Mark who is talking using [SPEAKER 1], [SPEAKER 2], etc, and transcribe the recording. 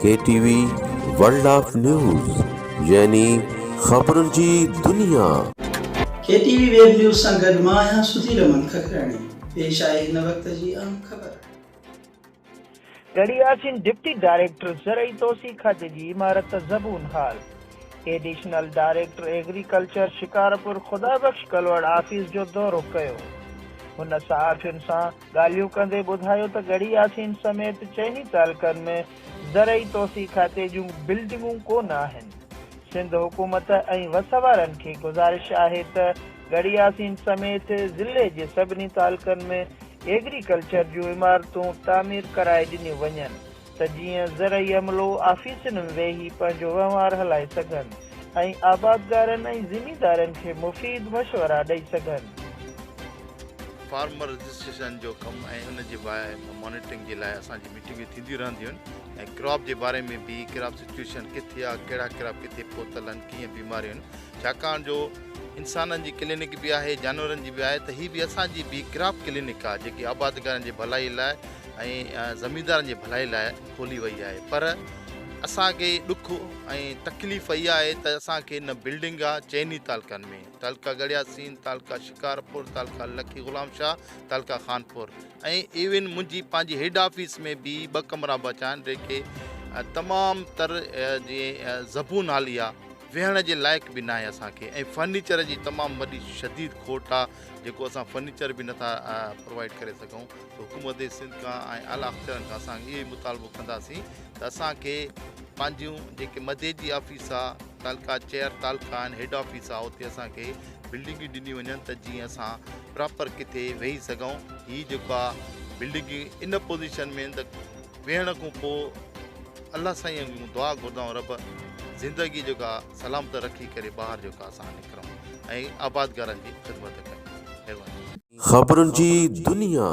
[SPEAKER 1] KTV world of news यानी खबरुनि जी दुनिया।
[SPEAKER 2] KTV web news सां गॾु मां आहियां सुधीर अमन खखराणी। पेश आहे हिन वक़्त जी अहम ख़बर।
[SPEAKER 3] गड़ी यासीन डिप्टी डायरेक्टर ज़रई तोसी खाते जी इमारत ज़बून हाल। Additional director agriculture Shikarpur Khudabakhsh Kalwar office जो दौरो कयो। हुन सहाफ़ियुनि सां ॻाल्हियूं कंदे ॿुधायो त गड़ी यासीन समेत चइनी तालुकनि में ज़रई तोसी खाते जूं बिल्डिंगूं कोन आहिनि। सिंध हुकूमत ऐं वसवारनि खे गुज़ारिश आहे त गड़ी यासीन समेत ज़िले जे सभिनी तालुकनि में एग्रीकल्चर जूं इमारतूं तामीर कराए ॾिनियूं वञनि त जीअं ज़रई अमलो ऑफिसनि में वेही पंहिंजो वहिंवार हलाए सघनि ऐं आबादगारनि ऐं ज़मींदारनि खे मुफ़ीद मशवरा ॾेई सघनि।
[SPEAKER 4] फार्मर रजिस्ट्रेशन जो कमु ऐं हुन जे मॉनिटरिंग जे लाइ असांजी मीटिंगूं थींदियूं रहंदियूं आहिनि ऐं क्रॉप जे बारे में बि क्रॉप सिचुएशन किथे आहे, कहिड़ा क्रॉप किथे पहुतल आहिनि, कीअं बीमारियूं आहिनि। छाकाणि जो इंसाननि जी क्लिनिक बि आहे, जानवरनि जी बि आहे, त हीअ बि असांजी बि क्रॉप क्लिनिक आहे जेकी आबादगारनि जे भलाई लाइ ऐं ज़मींदारनि जे भलाई लाइ खोली वई आहे। पर असांखे ॾुख ऐं तकलीफ़ इहा आहे त असांखे न बिल्डिंग आहे चइनी तालुकनि में, तालुका गड़ी यासीन, तालुका शिकारपुर, तालुका लखी ग़ुलाम शाह, तालुका खानपुर ऐं इवन मुंहिंजी पंहिंजी हेड ऑफिस में बि 2 कमरा बचा आहिनि जेके तमामु तर जीअं ज़बून हाली आहे, वेहण जे लाइक़ु बि न आहे असांखे। ऐं फर्नीचर जी तमामु वॾी शदीद खोट आहे जेको असां फर्नीचर बि नथा प्रोवाइड करे सघूं। त हुकूमत सिंध खां ऐं आला अफ़सरनि खां असां इहो ई मुतालबो कंदासीं त असांखे पंहिंजूं जेके मथे जी ऑफिस आहे, तालुका चेयर तालुका आहिनि, हेड ऑफिस आहे, उते असांखे बिल्डिंगियूं ॾिनियूं वञनि त जीअं असां प्रॉपर किथे वेही सघूं। हीअ जेको आहे बिल्डिंगियूं इन पोज़ीशन में त वेहण खां पोइ अलाह साईं दुआ घुरंदा रब ज़िंदगी जेका सलामत रखी करे ॿाहिरि जेका असां निकिरूं ऐं आबादगारनि जी ख़िदमत कयूं। महिरबानी।
[SPEAKER 1] खबरुनि जी दुनिया।